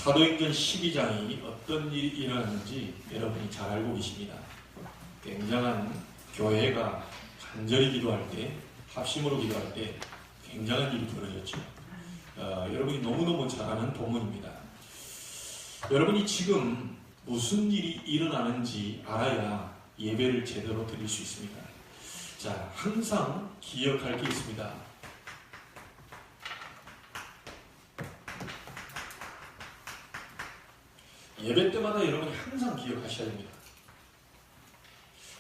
사도행전 12장이 어떤 일이 일어났는지 여러분이 잘 알고 계십니다. 굉장한 교회가 간절히 기도할 때, 합심으로 기도할 때 굉장한 일이 벌어졌죠. 여러분이 너무너무 잘 아는 본문입니다. 여러분이 지금 무슨 일이 일어나는지 알아야 예배를 제대로 드릴 수 있습니다. 자, 항상 기억할 게 있습니다. 예배 때마다 여러분이 항상 기억하셔야 됩니다.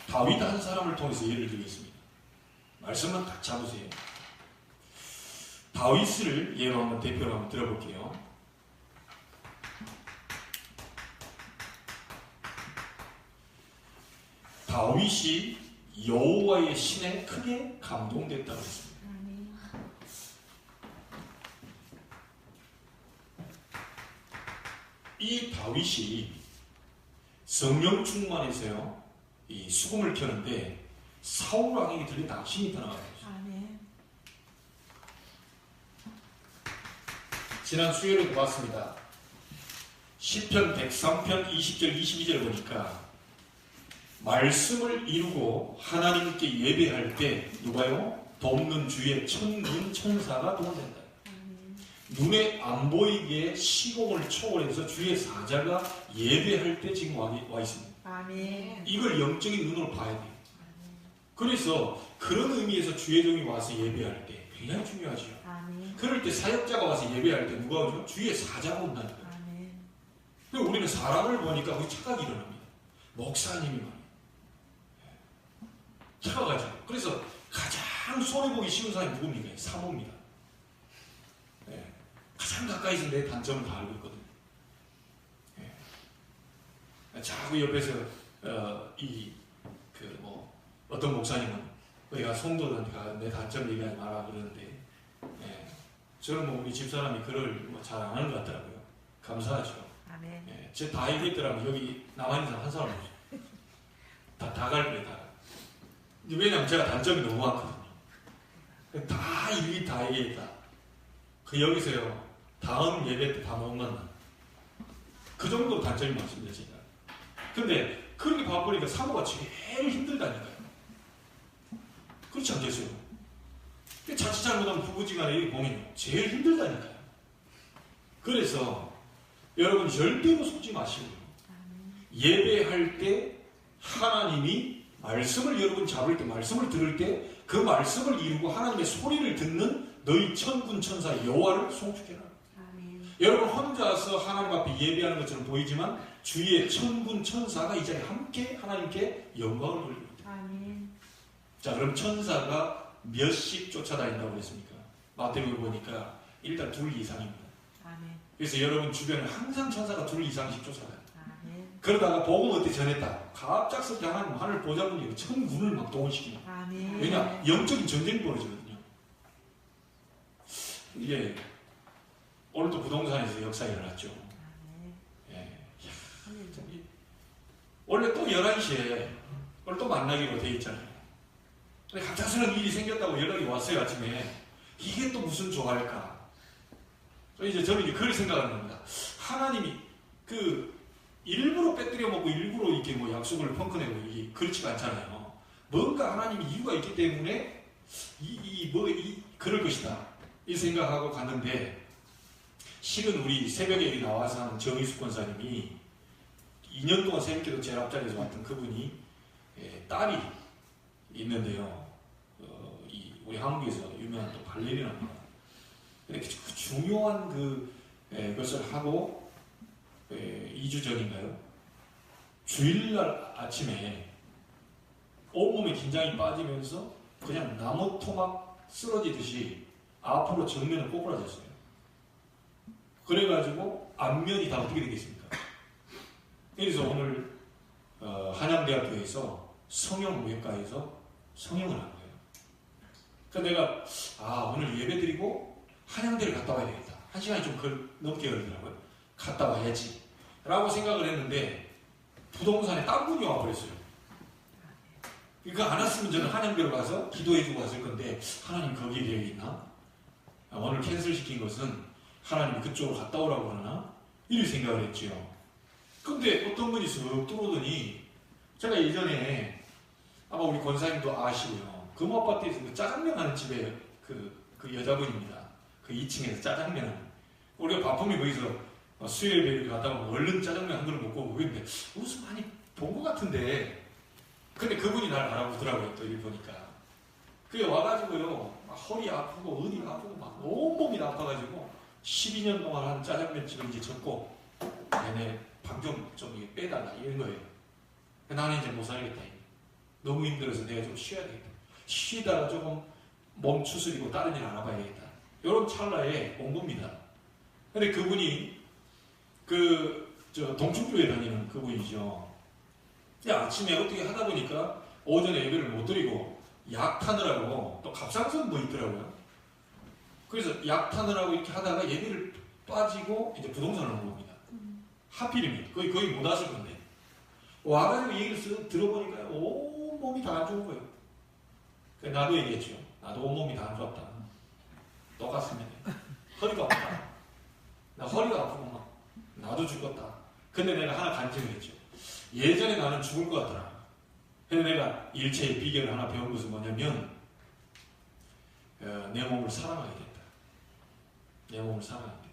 다윗 한 사람을 통해서 예를 들겠습니다. 말씀만 딱 잡으세요. 다윗을 예로 한번 대표로 한번 들어볼게요. 다윗이 여호와의 신에 크게 감동됐다고 했습니다. 이 다윗이 성령 충만해서요, 이 수금을 켜는데 사울 왕에게 들린 낙심이 떠나가요. 지난 수요일에도 봤습니다. 시편 103편 20절 22절을 보니까 말씀을 이루고 하나님께 예배할 때 누가요? 돕는 주의 천군 천사가 동원된다. 눈에 안 보이게 시공을 초월해서 주의 사자가 예배할 때 지금 와 있습니다. 아멘. 이걸 영적인 눈으로 봐야 돼요. 그래서 그런 의미에서 주의 종이 와서 예배할 때 굉장히 중요하죠. 아멘. 그럴 때 사역자가 와서 예배할 때 누가 오죠? 주의 사자가 온다는 거예요. 아멘. 그리고 우리는 사람을 보니까 거기 착각이 일어납니다. 목사님이 말이에요. 착각하죠. 그래서 가장 손해보기 쉬운 사람이 누굽니까? 사모입니다. 네. 가장 가까이서 내 단점을 다 알고 있거든요. 네. 자꾸 옆에서 어떤 목사님은 우리가 성도들한테 내 단점 얘기하지 마라 그러는데, 네. 저는 우리 집사람이 글을 잘 안 하는 것 같더라고요. 감사하죠. 아멘. 네. 제 다 얘기했더라면 여기 남아있는 사람 한 사람 없어요. 다 갈 거예요, 다. 왜냐면 제가 단점이 너무 많거든요. 다 일일이 다 얘기했다. 여기서요, 다음 예배 때 다 못 만나. 그 정도로 단점이 많습니다, 제가. 근데 그렇게 봐보니까 사모가 제일 힘들다니까요. 그렇지 않겠어요? 자칫 잘못하면 부부지간에 여기 보면 제일 힘들다니까요. 그래서 여러분 절대로 속지 마시고요. 예배할 때 하나님이 말씀을 여러분 잡을 때, 말씀을 들을 때 그 말씀을 이루고 하나님의 소리를 듣는 너희 천군 천사 여호와를 송축해라. 여러분 혼자서 하나님 앞에 예배하는 것처럼 보이지만 주위의 천군 천사가 이 자리에 함께 하나님께 영광을 돌립니다. 아멘. 자, 그럼 천사가 몇씩 쫓아다닌다고 했습니까? 마태복음 보니까 일단 2 이상입니다. 아멘. 그래서 여러분 주변에 항상 천사가 2 이상씩 쫓아다녀요. 아멘. 그러다가 복음 어떻게 전했다. 갑작스럽게 하나님 하늘 보좌분이 천군을 막 동원시킵니다. 아멘. 왜냐? 영적인 전쟁이 벌어지거든요. 이게 오늘도 부동산에서 역사가 일어났죠. 예. 원래 또 11시에 오늘 또 만나기로 돼 있잖아요. 갑작스러운 일이 생겼다고 연락이 왔어요, 아침에. 이게 또 무슨 조화일까? 이제 저는 이제 그걸 생각하는 겁니다. 하나님이 일부러 빼뜨려 먹고 일부러 이렇게 약속을 펑크내고 이게 그렇지가 않잖아요. 뭔가 하나님이 이유가 있기 때문에 그럴 것이다. 이 생각하고 갔는데, 실은 우리 새벽에 여기 나와서 하는 정희숙 권사님이 2년 동안 새벽기도 제일 앞자리에서 왔던 그분이 딸이 있는데요. 우리 한국에서 유명한 또 발레리나입니다. 근데 그 중요한 그것을 하고 2주 전인가요? 주일날 아침에 온몸에 긴장이 빠지면서 그냥 나무 토막 쓰러지듯이 앞으로 정면을 꼬꾸라졌어요. 그래가지고 안면이 다 어떻게 되겠습니까? 그래서 오늘 한양대학교에서 성형외과에서 성형을 한 거예요. 그래서 내가 오늘 예배드리고 한양대를 갔다 와야 되겠다. 1시간이 좀 넘게 걸리더라고요. 갔다 와야지 라고 생각을 했는데 부동산에 딴 분이 와버렸어요. 그거 안 왔으면 저는 한양대로 가서 기도해주고 왔을 건데 하나님 거기에 계획이 있나? 오늘 캔슬시킨 것은 하나님이 그쪽으로 갔다 오라고 그러나 이렇게 생각을 했죠. 근데 어떤 분이 쓱 들어오더니 제가 예전에 아마 우리 권사님도 아시고요. 금호아파트에서 그 짜장면 하는 집에 그 여자분입니다. 그 2층에서 짜장면 하는. 우리가 바쁘면 거기서 수요일에 갔다가 얼른 짜장면 한 그릇 먹고 그랬는데 무슨 많이 본 것 같은데 근데 그분이 날 알아보더라고요. 또 일 보니까. 그게 와가지고요. 막 허리 아프고 어디가 아프고 막 온몸이 아파가지고 12년 동안 한 짜장면 집을 이제 접고 얘네 방 좀 빼달라 이런 거예요. 나는 이제 못 살겠다. 너무 힘들어서 내가 좀 쉬어야 되겠다. 쉬다가 조금 몸 추스리고 다른 일 알아봐야 되겠다. 이런 찰나에 온 겁니다. 근데 그분이 동충교에 다니는 그분이죠. 아침에 어떻게 하다 보니까 오전에 예배를 못 드리고 약 타느라고 또 갑상선도 있더라고요. 그래서 약 타느라고 이렇게 하다가 예배를 빠지고 이제 부동산을 온 겁니다. 하필이면 거의 못 왔을 건데 와가지고 얘기를 쓱 들어보니까 온몸이 다 안 좋은 거예요. 나도 얘기했죠. 나도 온몸이 다 안 좋았다. 똑같습니다. 허리가 아프다. 나 허리가 아프고 막 나도 죽었다. 근데 내가 하나 간증을 했죠. 예전에 나는 죽을 것 같더라. 그래서 내가 일체의 비결을 하나 배운 것은 뭐냐면 내 몸을 사랑하게 됐다. 내 몸을 사랑하게 됐다.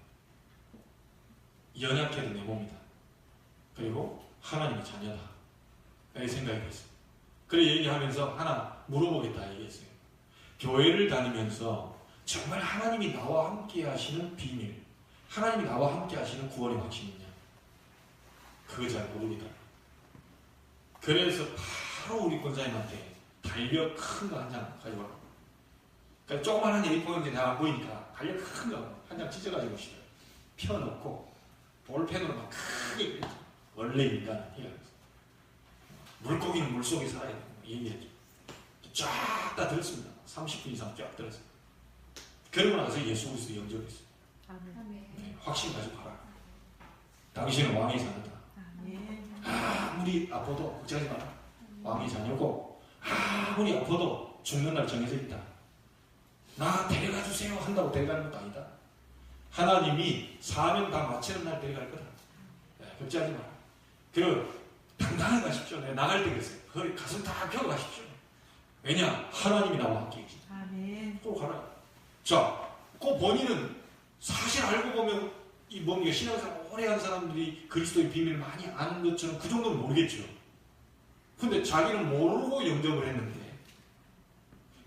연약해도 내 몸이다. 그리고 하나님의 자녀다. 이렇게 생각이 됐어요. 그래 얘기하면서 하나 물어보겠다 얘기했어요. 교회를 다니면서 정말 하나님이 나와 함께 하시는 비밀, 하나님이 나와 함께 하시는 구원의 방식이 있냐? 그거 잘 모르겠다. 그래서 바로 우리 권사님한테 달력 큰 거 한 장 가져와. 그러니까 조그만한 A4용지 내가 안 보이니까 달력 큰 거 한 장 찢어가지고 오시더라고요. 펴놓고 볼펜으로 막 크게 그렸죠. 원래 인간은 이러면서 물고기는 물속에 살아야 되고 얘기했죠. 쫙 다 들었습니다. 30분 이상 쫙 들었어요. 그러고 나서 예수 그리스도 영접했어요. 네, 확신 가지고 가라. 당신은 왕의 자녀다. 아무리 아파도 걱정하지 마라. 왕의 자녀고 아무리 아파도 죽는 날 정해져 있다. 나 데려가 주세요 한다고 데려가는 것도 아니다. 하나님이 사명 다 마치는 날 데려갈 거다. 네, 걱정하지 마라. 그리고 당당히 가십시오. 내가 나갈 때 그랬어요. 거기 가슴 다 펴고 가십시오. 왜냐? 하나님이 나와 함께 계시다. 아멘. 또 가라. 자, 그 본인은 사실 알고 보면 이 뭡니까 신앙생활 오래 한 사람들이 그리스도의 비밀을 많이 아는 것처럼 그 정도는 모르겠죠. 근데 자기는 모르고 영접을 했는데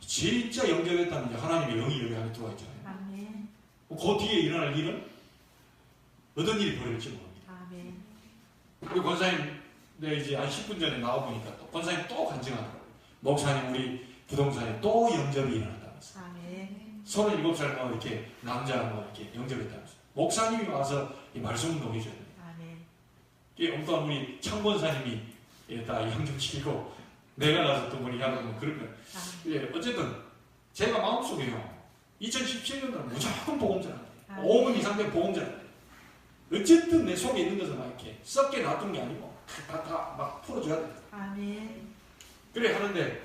진짜 영접했다는 하나님의 영이 여기 안에 들어와 있잖아요. 아멘. 그 뒤에 일어날 일은 어떤 일이 벌어질지 모릅니다. 아멘. 우리 권사님 내 이제 한 10분 전에 나와보니까 또 권사님 또 간증하더라고요. 목사님 우리 부동산에 또 영접이 일어났다면서. 아멘. 37살 뭐 이렇게 남자 뭐 이렇게 영접했다면서. 목사님이 와서 이 말씀을 녹여줘야 됩니다. 아멘. 이 엉뚱한 우리 창권사님이 다 영접시키고 내가 가서 또 우리 하고 그럴 거예요. 예, 어쨌든 제가 마음속에요. 2017년도는 무조건 보험 전환. 5분 이상 된 보험 전환. 어쨌든 내 속에 있는 것을 막 이렇게 썩게 놔둔 게 아니고 다 막 풀어줘야 돼. 아멘. 그래 하는데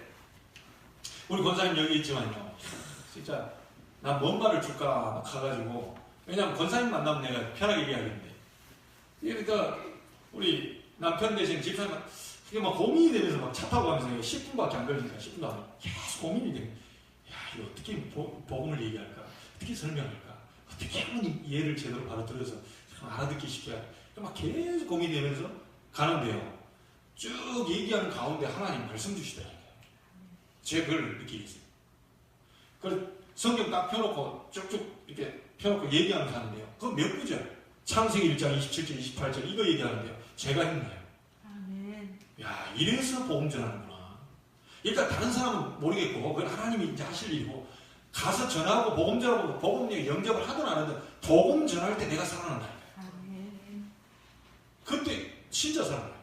우리 권사님 여기 있지만요. 진짜 나 뭔 말을 줄까 막 가가지고 왜냐면 권사님 만나면 내가 편하게 얘기하겠는데 그러니까 우리 남편 대신 집사님 그게 막 고민이 되면서 막 차 타고 가면서 10분밖에 안 걸리니까 10분도 안 걸리니까 계속 고민이 돼. 야 이거 어떻게 복음을 얘기할까? 어떻게 설명할까? 어떻게 하면 이해를 제대로 받아들여서 알아듣기 쉽게 할까? 막 계속 고민이 되면서 가는데요. 쭉 얘기하는 가운데 하나님 말씀 주시더라고요. 제가 그걸 느끼겠어요. 그래서 성경 딱 펴놓고 쭉쭉 이렇게 펴놓고 얘기하면서 하는데요. 그거 몇 구절? 창세기 1장 27절 28절 이거 얘기하는데요. 제가 했나요? 아멘. 야 이래서 복음 전하는구나. 일단 다른 사람은 모르겠고 그건 하나님이 이제 하실 일이고 가서 전하고 복음 전하고 복음 영접을 하든 안 하든 복음 전할 때 내가 살아난다니까요. 아멘. 그때 진짜 살아나요.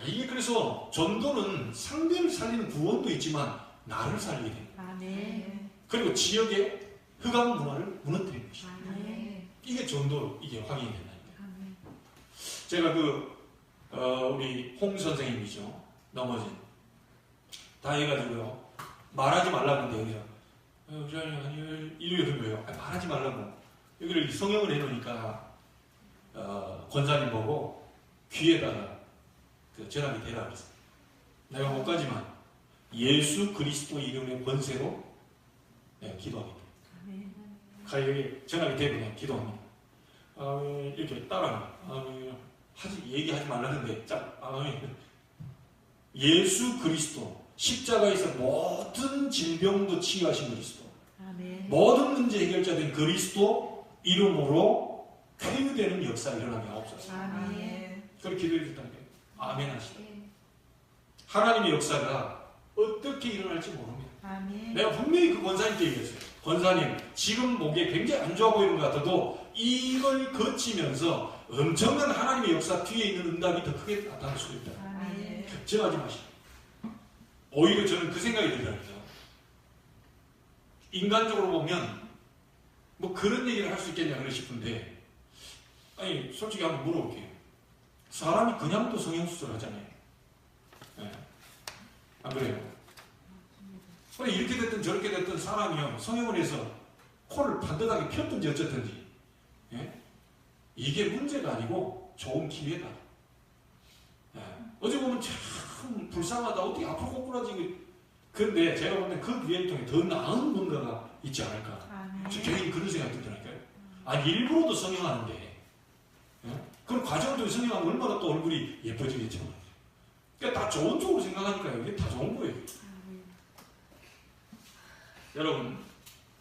이게 그래서 전도는 상대를 살리는 구원도 있지만 나를 살리게 됩니다. 아멘. 그리고 지역의 흑암 문화를 무너뜨리는 것입니다. 아멘. 이게 전도 이게 확인이 된다니까요. 아멘. 제가 우리 홍 선생님이죠. 넘어진 다 해가지고요. 말하지 말라는데 여기서 이렇게 된 거예요. 말하지 말라고 여기를 성형을 해놓으니까 권사님 보고 귀에다가 그 전화기 대라 그랬어요. 내가 못 가지만 예수 그리스도 이름의 권세로 기도합니다. 여기 전화기 대고 그냥 기도합니다. 이렇게 따라 얘기하지 말라는데 예수 그리스도 십자가에서 모든 질병도 치유하신 그리스도, 모든 문제 해결자된 그리스도 이름으로 쾌유되는 역사가 일어나게 하옵소서. 그렇게 기도해 주셨다는 거예요. 아멘 하시다. 하나님의 역사가 어떻게 일어날지 모릅니다. 내가 분명히 그 권사님께 얘기했어요. 권사님, 지금 목에 굉장히 안 좋아 보이는 것 같아도 이걸 거치면서 엄청난 하나님의 역사 뒤에 있는 응답이 더 크게 나타날 수 있다. 걱정하지 마시고. 오히려 저는 그 생각이 들더라고요. 인간적으로 보면 뭐 그런 얘기를 할 수 있겠냐 그러 싶은데, 아니 솔직히 한번 물어볼게요. 사람이 그냥도 성형수술 하잖아요. 네. 안 그래요? 이렇게 됐든 저렇게 됐든 사람이요, 성형을 해서 코를 반듯하게 폈든지 어쨌든지, 예? 이게 문제가 아니고 좋은 기회다. 예. 어제 보면 참 불쌍하다, 어떻게 앞으로 꼬꾸라지고. 그런데 제가 볼 때 그 기회를 통해 더 나은 뭔가가 있지 않을까. 저 개인이 그런 생각이 들더라고요. 아니 일부러도 성형하는데, 예? 그럼 과정을 통해 성형하면 얼마나 또 얼굴이 예뻐지겠죠. 그러니까 다 좋은 쪽으로 생각하니까요. 이게 다 좋은 거예요. 여러분,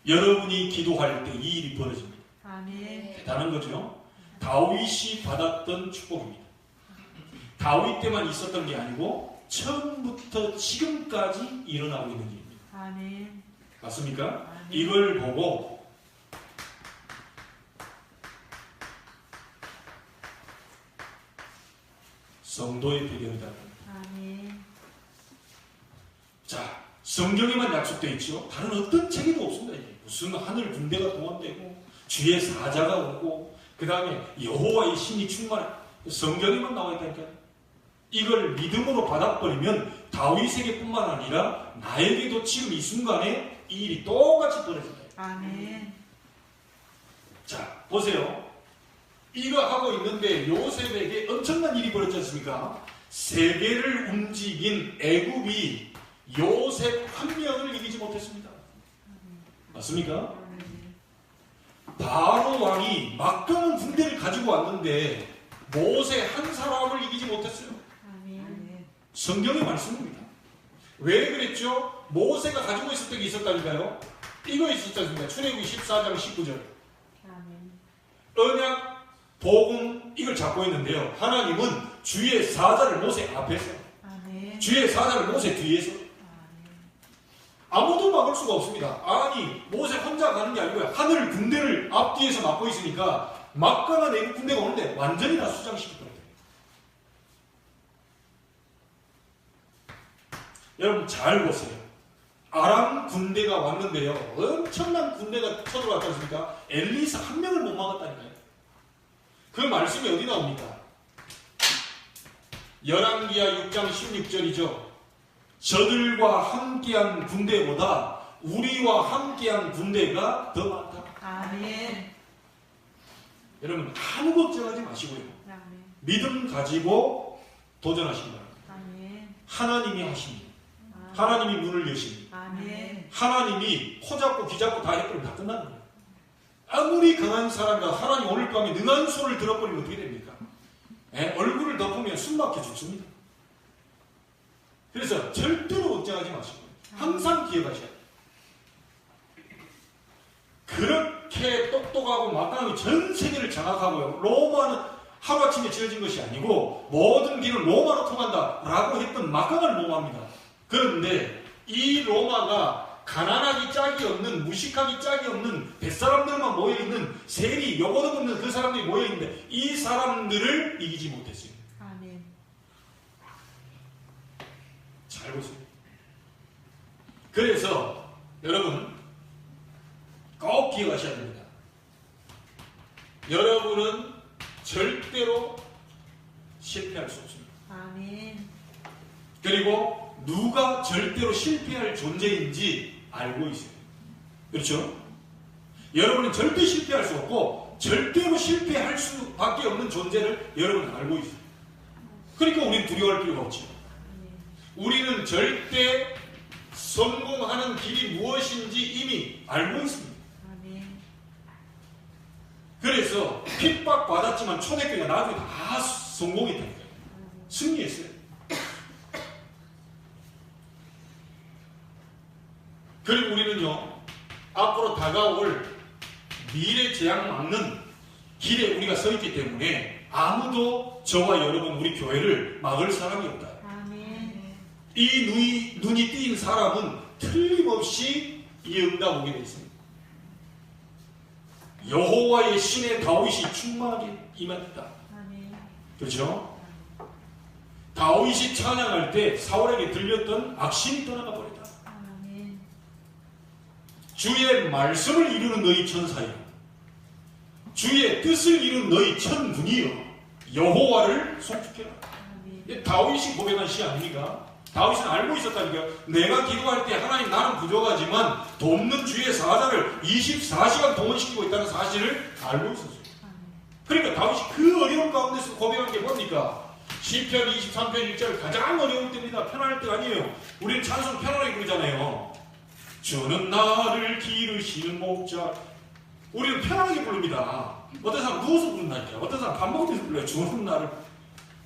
여러분이 기도할 때 이 일이 벌어집니다. 대단한 거죠. 다윗이 받았던 축복입니다. 다윗 때만 있었던 게 아니고 처음부터 지금까지 일어나고 있는 일입니다. 맞습니까? 이걸 보고 성도의 배경이다. 자, 성경에만 약속되어 있죠. 다른 어떤 책에도 없습니다. 무슨 하늘 군대가 동원되고 주의 사자가 오고 그 다음에 여호와의 신이 충만해. 성경에만 나와 있다니까요. 이걸 믿음으로 받아버리면 다윗에게 뿐만 아니라 나에게도 지금 이 순간에 이 일이 똑같이 벌어진다. 자, 보세요. 이거 하고 있는데 요셉에게 엄청난 일이 벌어졌지 않습니까? 세계를 움직인 애굽이 요셉 한 명을 이기지 못했습니다. 맞습니까? 바로 왕이 막강한 군대를 가지고 왔는데 모세 한 사람을 이기지 못했어요. 성경의 말씀입니다. 왜 그랬죠? 모세가 가지고 있었던 게 있었다니까요. 이거 있었지 않습니까? 출애굽기 14장 19절. 언약, 복음, 이걸 잡고 있는데요. 하나님은 주의 사자를 모세 앞에서, 주의 사자를 모세 뒤에서. 아무도 막을 수가 없습니다. 아니, 모세 혼자 가는 게 아니고요. 하늘 군대를 앞뒤에서 막고 있으니까 막강한 애국 군대가 오는데 완전히 다 수장시키더라고요. 여러분 잘 보세요. 아람 군대가 왔는데요. 엄청난 군대가 쳐들어왔지 않습니까? 엘리사 한 명을 못 막았다니까요. 그 말씀이 어디 나옵니까? 열왕기하 6장 16절이죠. 저들과 함께한 군대보다 우리와 함께한 군대가 더 많다. 아멘. 여러분 아무 걱정하지 마시고요. 믿음 가지고 도전하시기 바랍니다. 하나님이 하십니다. 하나님이 문을 여십니다. 하나님이 코 잡고 귀 잡고 다 해버리면 다 끝나는 거예요. 아무리 강한 사람과 하나님 오늘 밤에 능한 소리를 들어버리면 어떻게 됩니까? 얼굴을 덮으면 숨 막혀 죽습니다. 그래서 절대로 걱정하지 마시고 항상 기억하셔야 돼요. 그렇게 똑똑하고 막강하게 전 세계를 장악하고요. 로마는 하루아침에 지어진 것이 아니고 모든 길은 로마로 통한다라고 했던 막강한 로마입니다. 그런데 이 로마가 가난하기 짝이 없는, 무식하기 짝이 없는 뱃사람들만 모여있는 세리, 요거도 없는 그 사람들이 모여있는데 이 사람들을 이기지 못했어요. 아멘. 잘 보세요. 그래서 여러분 꼭 기억하셔야 됩니다. 여러분은 절대로 실패할 수 없습니다. 아멘. 그리고 누가 절대로 실패할 존재인지 알고 있어요. 그렇죠? 여러분은 절대 실패할 수 없고 절대로 실패할 수밖에 없는 존재를 여러분은 알고 있어요. 그러니까 우리는 두려워할 필요가 없죠. 우리는 절대 성공하는 길이 무엇인지 이미 알고 있습니다. 그래서 핍박받았지만 초대교회가 나중에 다 성공했다니까요. 승리했어요. 그리고 우리는요, 앞으로 다가올 미래 재앙 막는 길에 우리가 서 있기 때문에 아무도 저와 여러분 우리 교회를 막을 사람이 없다. 이 눈이 띄인 사람은 틀림없이 이 응답 오게 되어 있습니다. 여호와의 신의 다윗이 충만하게 임했다. 그렇죠? 다윗이 찬양할 때 사울에게 들렸던 악신이 떠나가 버렸다. 주의 말씀을 이루는 너희 천사여, 주의 뜻을 이룬 너희 천군이여, 여호와를 송축해라. 다윗이 고백한 시 아닙니까? 다윗은 알고 있었다니까요. 내가 기도할 때 하나님 나는 부족하지만 돕는 주의 사자를 24시간 동원시키고 있다는 사실을 알고 있었어요. 그러니까 다윗이 그 어려운 가운데서 고백한 게 뭡니까? 시편 23편 1절 가장 어려울 때입니다. 편안할 때가 아니에요. 우리는 찬송 편안하게 부르잖아요. 주는 나를 기르시는 목자. 우리는 편안하게 부릅니다. 어떤 사람 누워서 부른다니까요. 어떤 사람 밥 먹으면서 불러요. 주는 나를.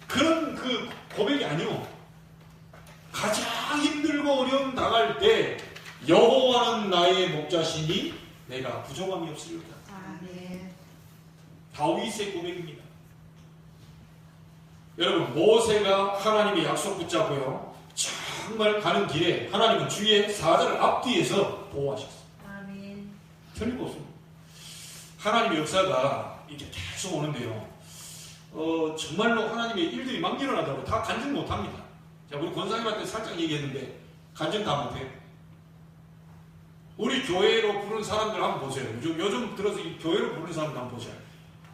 그런 그 고백이 아니요. 가장 힘들고 어려움 당할 때 여호와는 나의 목자시니 내가 부족함이 없으리로다. 다윗의 고백입니다. 여러분, 모세가 하나님의 약속 붙잡고요, 정말 가는 길에 하나님은 주의 사자를 앞뒤에서 보호하셨어요. 틀림없습니다. 하나님의 역사가 이렇게 계속 오는데요, 정말로 하나님의 일들이 막 일어나더라고요. 다 간증 못합니다. 자, 우리 권사님한테 살짝 얘기했는데 간증 다 못해요. 우리 교회로 부르는 사람들 한번 보세요. 요즘 들어서 이 교회로 부르는 사람들 한번 보세요.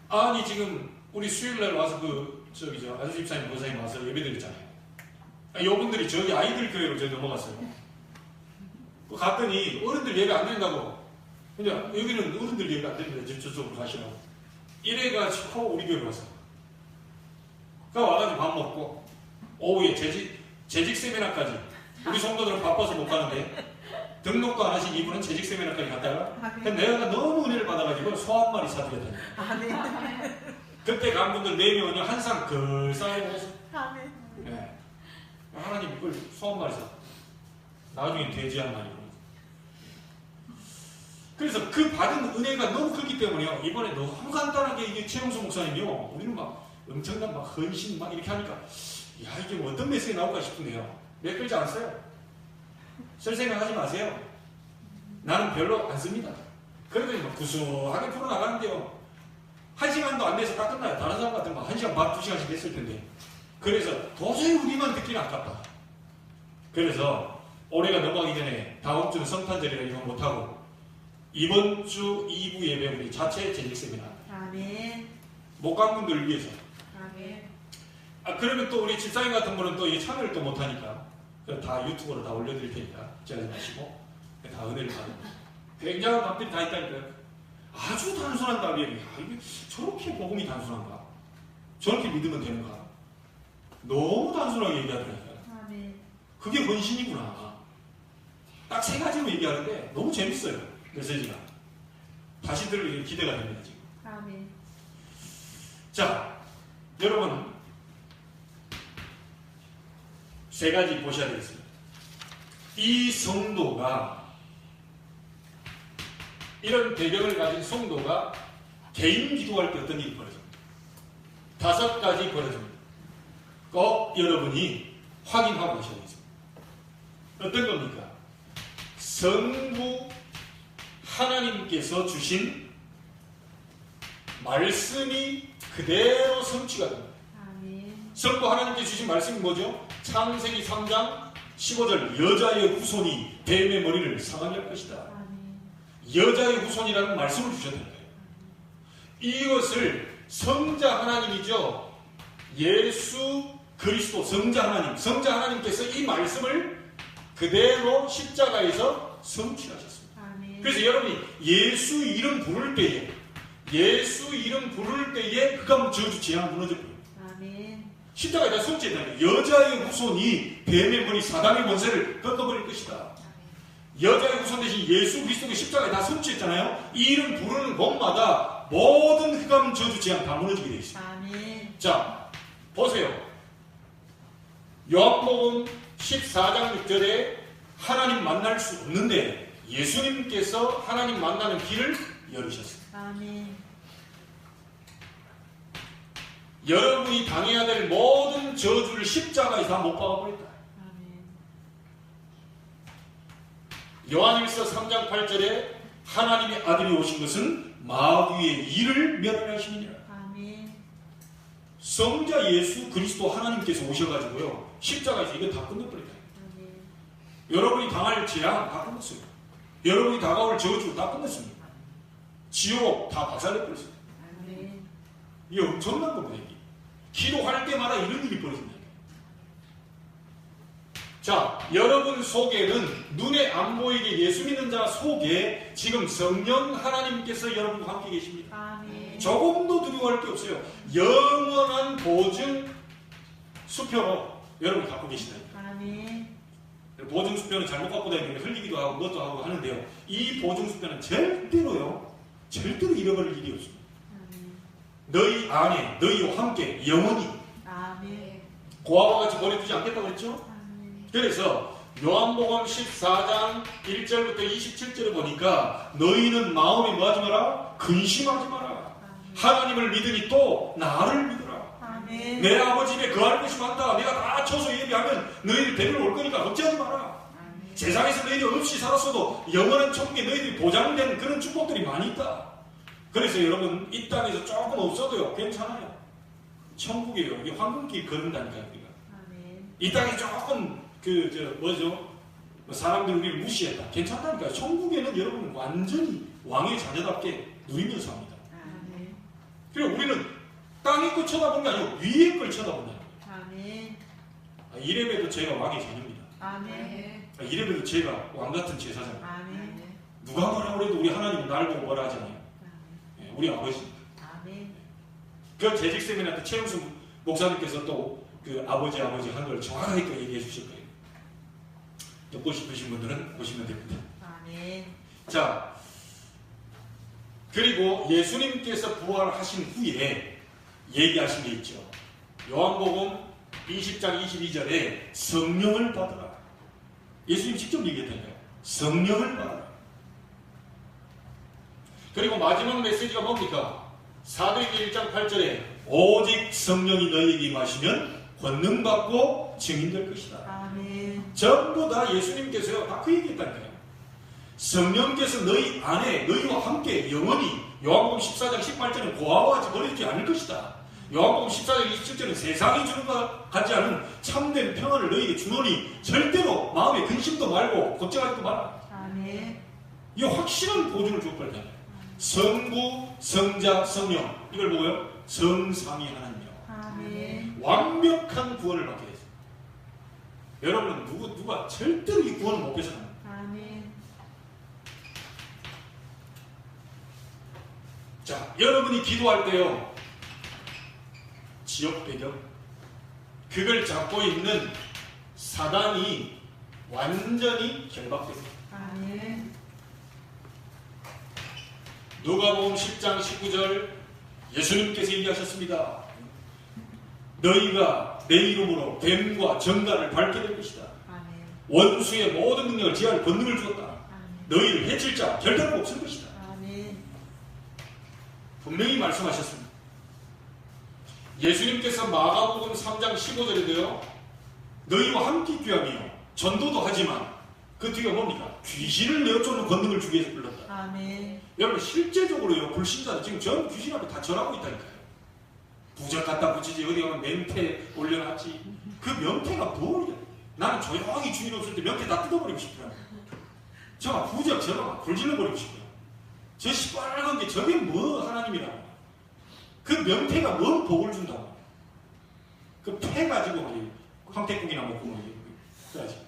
아니 지금 우리 수요일날 와서 아저씨 집사님 권사님 와서 예배드렸잖아요. 이분들이 저기 아이들 교회로 저기 넘어갔어요. 갔더니 어른들 예배 안 드린다고. 그냥 여기는 어른들 예배 안 드립니다. 저쪽으로 가시라고. 이래가지고 우리 교회로 왔어요. 와가지고 밥 먹고 오후에 재직 세미나까지. 우리 성도들은 바빠서 못 가는데 등록도 안 하신 이분은 재직 세미나까지 갔다가 내가 너무 은혜를 받아가지고 소 한 마리 사드렸다니까. 그때 간 분들 4명이 한상 걸싸게 먹었어요. 네. 하나님 그걸 소 한 마리 사. 나중에 돼지 한 마리. 그래서 그 받은 은혜가 너무 크기 때문에요. 이번에 너무 간단하게 이게 최영수 목사님이요. 우리는 막 엄청난 막 헌신 막 이렇게 하니까 야, 이게 뭐 어떤 메시지 나올까 싶은데요. 몇 글자 안 써요. 쓸 생각하지 마세요. 나는 별로 안 씁니다. 그러더니 막 구수하게 풀어나가는데요. 1시간도 안 돼서 딱 끝나요. 다른 사람 같으면 막 1시간 반, 2시간씩 됐을 텐데. 그래서 도저히 우리만 듣기는 아깝다. 그래서 올해가 넘어가기 전에 다음 주는 성탄절이라 이거 못하고 이번 주 2부 예배 우리 자체 재직 세미나. 못 간 분들을 위해서. 그러면 또 우리 집사님 같은 분은 또 이 참여를 또 못하니까 다 유튜브로 다 올려드릴 테니까 걱정하지 마시고 다 은혜를 받으면 굉장한 답들이 다 있다니까요. 아주 단순한 답이에요. 이게 저렇게 복음이 단순한가? 저렇게 믿으면 되는가? 너무 단순하게 얘기하더라고요. 그게 헌신이구나. 딱 3가지로 얘기하는데 너무 재밌어요. 메시지가. 다시 들을 기대가 됩니다. 지금. 자, 여러분 3가지 보셔야 되겠습니다. 이 성도가, 이런 배경을 가진 성도가 개인 기도할 때 어떤 일이 벌어집니다. 5가지 벌어집니다. 꼭 여러분이 확인하고 계셔야 되겠습니다. 어떤 겁니까? 성부 하나님께서 주신 말씀이 그대로 성취가 됩니다. 성부 하나님께 주신 말씀이 뭐죠? 창세기 3장 15절 여자의 후손이 뱀의 머리를 상하게 할 것이다. 여자의 후손이라는 말씀을 주셨다는 거예요. 이것을 성자 하나님이죠. 예수 그리스도 성자 하나님께서 이 말씀을 그대로 십자가에서 성취하셨습니다. 그래서 여러분이 예수 이름 부를 때에 예수 이름 부를 때에 흑암 저주 재앙 무너져버려요. 아멘. 십자가에다 손짓하는 여자의 후손이 뱀의 머리 사단의 권세를 꺾어버릴 것이다. 여자의 후손 대신 예수 그리스도의 십자가에 다 손짓했잖아요. 이 이름 부르는 곳마다 모든 흑암 저주 재앙 다 무너지게 되어 있습니다. 아멘. 자, 보세요. 요한복음 14장 6절에 하나님 만날 수 없는데 예수님께서 하나님 만나는 길을 열으셨습니다. 아멘. 여러분이 당해야 될 모든 저주를 십자가에서 다 못 박아버렸다. 아멘. 요한일서 3장 8절에 하나님의 아들이 오신 것은 마귀의 일을 멸하시느니라. 아멘. 성자 예수 그리스도 하나님께서 오셔가지고요 십자가에서 이거 다 끝내버렸다. 아멘. 여러분이 당할 재앙 다 끝냈습니다. 여러분이 다가올 저주 다 끝냈습니다. 지옥 다 박살내버렸습니다. 아멘. 이게 엄청난 겁니다. 이게. 기도할 때마다 이런 일이 벌어진다. 자, 여러분 속에는 눈에 안 보이게 예수 믿는 자 속에 지금 성령 하나님께서 여러분과 함께 계십니다. 아멘. 조금도 두려워할 게 없어요. 영원한 보증 수표로 여러분 갖고 계시다니까. 아멘. 보증 수표는 잘못 갖고 다니면 흘리기도 하고 뭣도 하고 하는데요. 이 보증 수표는 절대로 잃어버릴 일이 없습니다. 아멘. 너희 안에 너희와 함께 영원히 아멘. 고아와 같이 버려두지 않겠다고 했죠. 아멘. 그래서 요한복음 14장 1절부터 27절에 보니까 너희는 마음에 뭐하지 마라? 근심하지 마라. 하나님을 믿으니 또 나를 믿으라. 아멘. 내 아버지 집에 거할 곳이 많다. 내가 다 쳐서 예비하면 너희들 데리러 올 거니까 걱정하지 마라. 아멘. 세상에서 너희들 없이 살았어도 영원한 천국에 너희들이 보장된 그런 축복들이 많이 있다. 그래서 여러분 이 땅에서 조금 없어도요 괜찮아요. 천국이에요. 이게 황금길 걸은다니까요. 우리가. 아멘. 이 땅에 조금 사람들이 우리를 무시했다. 괜찮다니까요. 천국에는 여러분 완전히 왕의 자녀답게 누리면서 합니다. 아멘. 그리고 우리는 땅의 걸 쳐다보는 게 아니고 위의 걸 쳐다본다. 아멘. 이래봬도 제가 왕의 자녀입니다. 아멘. 이래봬도 제가 왕같은 제사장. 아멘. 누가 뭐라 그래도 우리 하나님은 날 보고 뭐라 하잖아요. 예, 우리 아버지. 아멘. 그 재직세미나때 최영수 목사님께서 또 그 아버지 한 걸 정확하게 또 얘기해 주실 거예요. 듣고 싶으신 분들은 보시면 됩니다. 아멘. 자, 그리고 예수님께서 부활하신 후에 얘기하신 게 있죠. 요한복음 20장 22절에 성령을 받으라. 예수님 직접 얘기했다니까요. 성령을 받으라. 그리고 마지막 메시지가 뭡니까? 사도행전 1장 8절에 오직 성령이 너희에게 임하시면 권능받고 증인될 것이다. 아멘. 전부 다 예수님께서요 다 그 얘기했다니까요. 성령께서 너희 안에 너희와 함께 영원히 요한복음 14장 18절은 고아와 같이 버리지 않을 것이다. 요한복음 14장 27절은 세상이 주는 것 같지 않은 참된 평안을 너희에게 주노니 절대로 마음에 근심도 말고 걱정하지도 마라. 아멘. 이 확실한 보증을 줬거든요. 성부, 성자, 성령 이걸 보고요 성삼위 하나님이라고. 아멘. 완벽한 구원을 받게 됐어요. 여러분은 누가 절대로 이 구원을 못 뺏어갑니다. 아멘. 자, 여러분이 기도할 때요 지역 배경 그걸 잡고 있는 사단이 완전히 결박됐습니다. 아멘. 누가복음 10장 19절 예수님께서 얘기하셨습니다. 너희가 내 이름으로 뱀과 정갈을 밟게 될 것이다. 아멘. 원수의 모든 능력을 지할 권능을 주었다. 아멘. 너희를 해칠 자 결단코 없을 것이다. 아멘. 분명히 말씀하셨습니다. 예수님께서 마가복음 3장 15절에도요 너희와 함께 귀하며 전도도 하지만 그 뒤가 뭡니까? 귀신을 내어쫓는 권능을 주기 위해서 불렀다. 아멘. 여러분 실제적으로요 불신자들 지금 전 귀신 앞에 다 절하고 있다니까요. 부적 갖다 붙이지 어디 가면 명태 올려놨지. 그 명태가 뭐냐? 나는 조용히 주인 없을 때 명태 다 뜯어버리고 싶더라고요. 저 부적 저거 불질러버리고 싶어요. 저 시뻘건 게 저게 뭐 하나님이라고. 그 명태가 뭔 복을 준다고. 그 패 가지고 황태국이나 먹고 뭐 그래야지.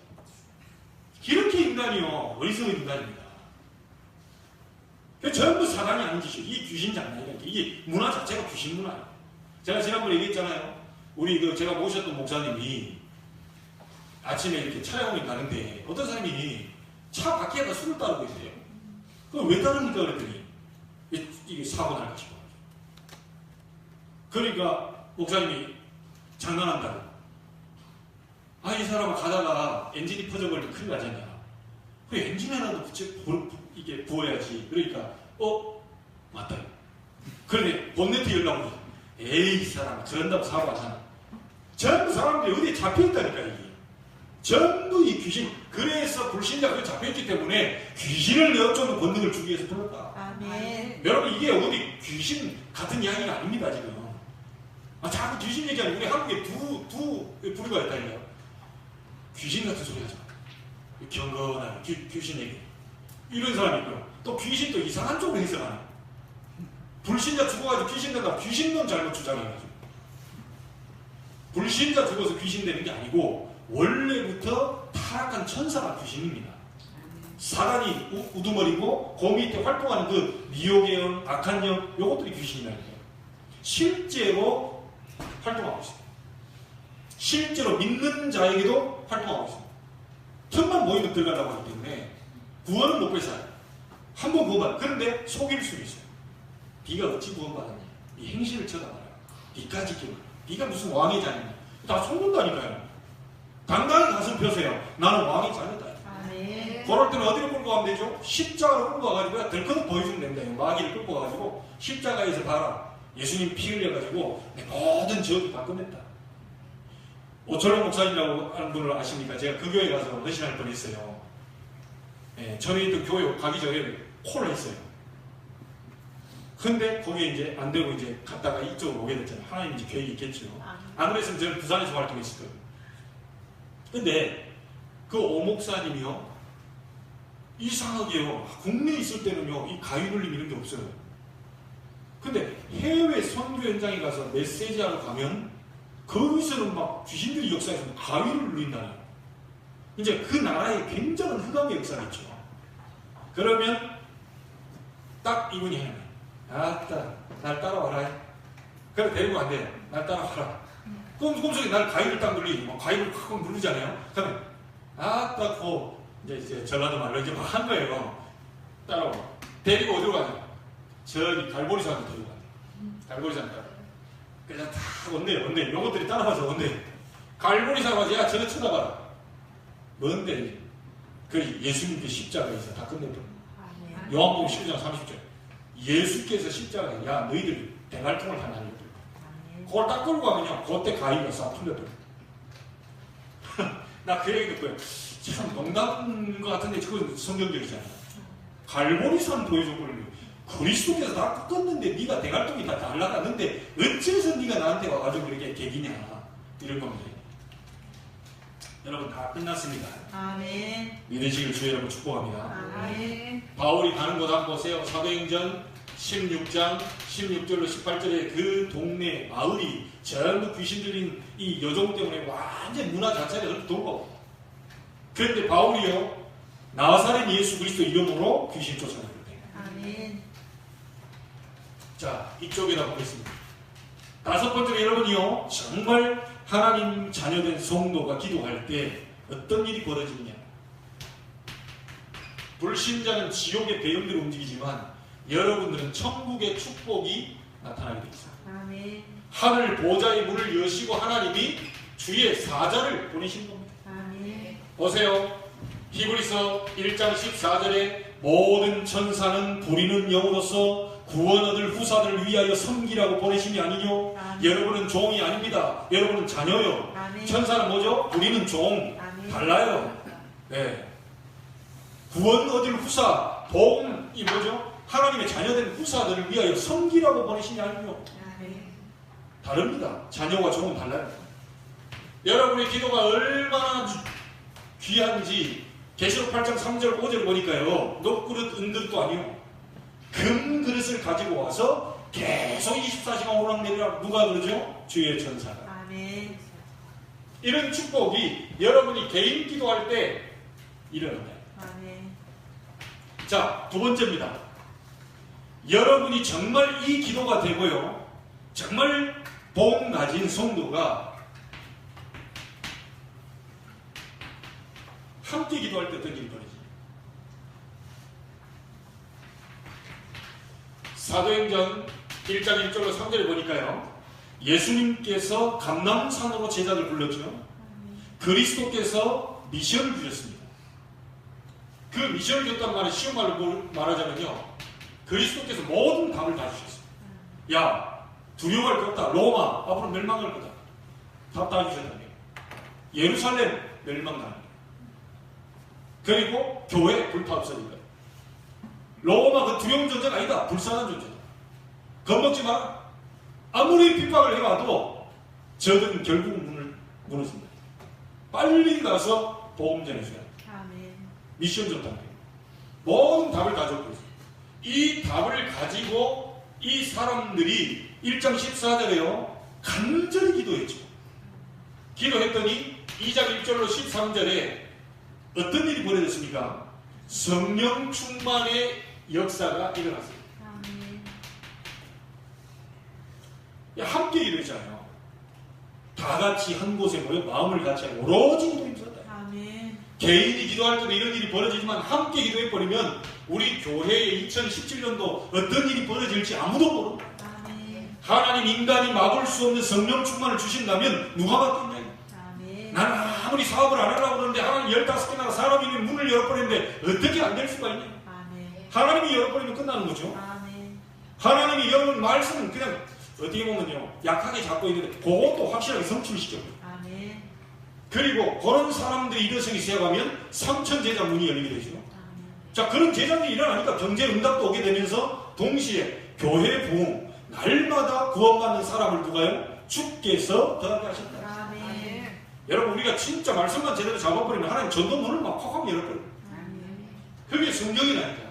이렇게 인간이요 어리석은 인간입니다. 그 전부 사단이 아닌 짓이에요. 이게 귀신 장난이에요. 이게 문화 자체가 귀신 문화예요. 제가 지난번에 얘기했잖아요. 우리 제가 모셨던 목사님이 아침에 이렇게 차량을 가는데 어떤 사람이 차 밖에다 술을 따르고 있어요. 그걸 왜 따릅니까? 그랬더니 이게 사고 날 것이고. 그러니까 목사님이 장난한다고. 아, 이 사람은 가다가 엔진이 퍼져버리면 큰일 나잖냐. 그 엔진에라도 이게 부어야지. 그러니까 맞다. 그런데 본네트 열라고. 에이, 이 사람 그런다고 사고 하잖아. 전부 사람들이 어디에 잡혀있다니까 이게. 전부 이 귀신. 그래서 불신자가 잡혀있기 때문에 귀신을 내어쫓는 본능을 주기 위해서 불렀다. 아멘. 여러분, 이게 어디 귀신 같은 이야기가 아닙니다 지금. 자꾸 귀신 얘기하는 우리 한국에 두 부류가 있다니까요. 귀신 같은 소리 하지 마. 경건한 귀신 얘기. 이런 사람이 있고요. 또 귀신 또 이상한 쪽으로 해석하는. 불신자 죽어가지고 귀신 된다. 귀신론 잘못 주장해가지고. 불신자 죽어서 귀신 되는 게 아니고 원래부터 타락한 천사가 귀신입니다. 사단이 우두머리고 그 밑에 활동하는 그 미혹의 영, 악한 영, 요것들이 귀신이라는 거예요. 실제로 활동하고 있습니다. 실제로 믿는 자에게도 활동하고 있습니다. 틈만 모이면 들어가려고 하기 때문에 구원은 못 뺏어요. 한번 구원받아. 그런데 속일 수 있어요. 네가 어찌 구원받았냐. 네 행실을 쳐다봐요. 네까지 기억. 네가 무슨 왕의 자녀냐. 다 속는다니까요. 당당히 가슴 펴세요. 나는 왕의 자녀다. 아멘. 그럴 때는 어디로 끌고 가면 되죠? 십자가로 끌고 가가지고 덜커덕 보여주면 됩니다. 마귀를 끌고 가가지고 십자가에서 봐라. 예수님 피 흘려가지고 내 모든 죄업이 다 끝냈다. 오철롱 목사님이라고 하는 분을 아십니까? 제가 그 교회 가서 헌신할 뻔했어요. 전에 있던 교회 가기 전에 콜을 했어요. 근데 거기에 이제 안 되고 이제 갔다가 이쪽으로 오게 됐잖아요. 하나님 이제 계획이 있겠죠. 안 그랬으면 저는 부산에서 활동했을 거예요. 근데 그 오 목사님이요, 이상하게요, 국내에 있을 때는요 이 가위눌림 이런 게 없어요. 근데 해외 선교 현장에 가서 메시지하러 가면 거기서는 막 귀신들이 역사에서 가위를 눌린다는, 이제 그 나라에 굉장한 흑암의 역사가 있죠. 그러면 딱 이분이 하는 거예요. 아따, 날 따라와라. 그래, 데리고 안 돼요. 날 따라와라. 꿈속에 날 가위를 딱 눌리고, 가위를 콱 누르잖아요. 그러면 아따, 이제 전라도 말로 이제 막 한 거예요. 따라와. 데리고 어디로 가냐? 저기 갈보리산으로 데리고 가요. 갈보리산 따라. 그래서 다 온대요. 요것들이 따라와서 온대요. 갈보리산 와서 야, 저거 쳐다봐라. 뭔데? 그 예수님 그 십자가에서 다 끝내버려. 요한복음 12장 30절. 예수께서 십자가에 야, 너희들 대갈통을 하나 알려줘. 그걸 딱 끌고 가면요, 그때 가위가 싹 풀려버려. 나 그 얘기 듣고요. 참 농담인 것 같은데 그건 성경적이잖아요. 갈보리산 보여줬거든요. 그리스도께서 다 꺾었는데 네가 대갈통이 다 날라갔는데 어째서 네가 나한테 와가지고 이렇게 개기냐, 이런 겁니다. 여러분, 다 끝났습니다. 아멘. 믿으시길 주 여러분 축복합니다. 아멘. 바울이 가는 곳 한번 보세요. 사도행전 16장 16절로 18절에 그 동네 마을이 전부 귀신 들린 이 여종 때문에 완전 문화 자체가 그렇게 돌고, 그런데 바울이요, 나사렛 예수 그리스도 이름으로 귀신 쫓아내거든요. 아멘. 자, 이쪽에다 보겠습니다. 다섯 번째로 여러분이요, 정말 하나님 자녀된 성도가 기도할 때 어떤 일이 벌어지느냐. 불신자는 지옥의 배경대로 움직이지만 여러분들은 천국의 축복이 나타나게 되어 있습니다. 아멘. 하늘 보좌의 문을 여시고 하나님이 주의 사자를 보내신 겁니다. 아멘. 보세요. 히브리서 1장 14절에 모든 천사는 부리는 영으로서 구원 얻을 후사들을 위하여 섬기라고 보내심이 아니뇨. 아멘. 여러분은 종이 아닙니다. 여러분은 자녀요. 아멘. 천사는 뭐죠? 부리는 종. 아멘. 달라요. 네. 구원 얻을 후사, 복이 뭐죠? 하나님의 자녀된 후사들을 위하여 섬기라고 보내심이 아니뇨. 아멘. 다릅니다. 자녀와 종은 달라요. 여러분의 기도가 얼마나 귀한지 계시록 8장 3절 5절 보니까요, 녹그릇 은그릇도 아니요, 금그릇을 가지고 와서 계속 24시간 오락내리라. 누가 그러죠? 주의 천사가. 아멘. 이런 축복이 여러분이 개인 기도할 때 일어납니다. 아멘. 자, 두 번째입니다. 여러분이 정말 이 기도가 되고요, 정말 복 가진 성도가 함께 기도할 때 어떤 일이 벌어지죠? 사도행전 1장 1절로 3절에 보니까요, 예수님께서 감람산으로 제자들 불렀죠. 그리스도께서 미션을 주셨습니다. 그 미션을 줬단 말은 쉬운 말로 말하자면요, 그리스도께서 모든 답을 다 주셨어요. 야, 두려워할 것 없다. 로마 앞으로 멸망할 거다. 답 다 주셨다며. 예루살렘 멸망당합니다. 그리고 교회 불타 없어진다. 로마 그 두려운 존재가 아니다. 불쌍한 존재다. 겁먹지 마라. 아무리 핍박을 해와도 저들은 결국 문을 무너집니다. 빨리 가서 복음 전해줘야 돼. 아멘. 미션 전담대. 모든 답을 다 줬고 있어요. 이 답을 가지고 이 사람들이 1장 14절에요, 간절히 기도했죠. 기도했더니 2장 1절로 13절에 어떤 일이 벌어졌습니까? 성령 충만의 역사가 일어났어요. 아멘. 함께 기도했잖아요. 다 같이 한 곳에 모여 마음을 같이 하고 오로지 기도에 있었다. 아멘. 개인이 기도할 때도 이런 일이 벌어지지만 함께 기도해버리면 우리 교회의 2017년도 어떤 일이 벌어질지 아무도 모릅니다. 아멘. 하나님 인간이 막을 수 없는 성령 충만을 주신다면 누가 막겠냐. 아멘. 나는 아무리 사업을 안 하려고 그러는데 하나님 15개나 사람이 문을 열어버리는데 어떻게 안 될 수가 있냐. 아멘. 하나님이 열어버리면 끝나는 거죠. 아멘. 하나님이 여러분 말씀은 그냥 어떻게 보면요, 약하게 잡고 있는데 그것도 확실하게 성취시켜요. 아멘. 그리고 그런 사람들이 일어서기 시작하면 3천 제자 문이 열리게 되죠. 아멘. 자, 그런 제자들이 일어나니까 경제 응답도 오게 되면서 동시에 교회 부흥, 날마다 구원받는 사람을 누가요? 주께서 더하게 하셨다. 아멘. 여러분, 우리가 진짜 말씀만 제대로 잡아버리면 하나님 전도 문을 막 콱콱 열어버려요. 아멘. 그게 성경이라니까.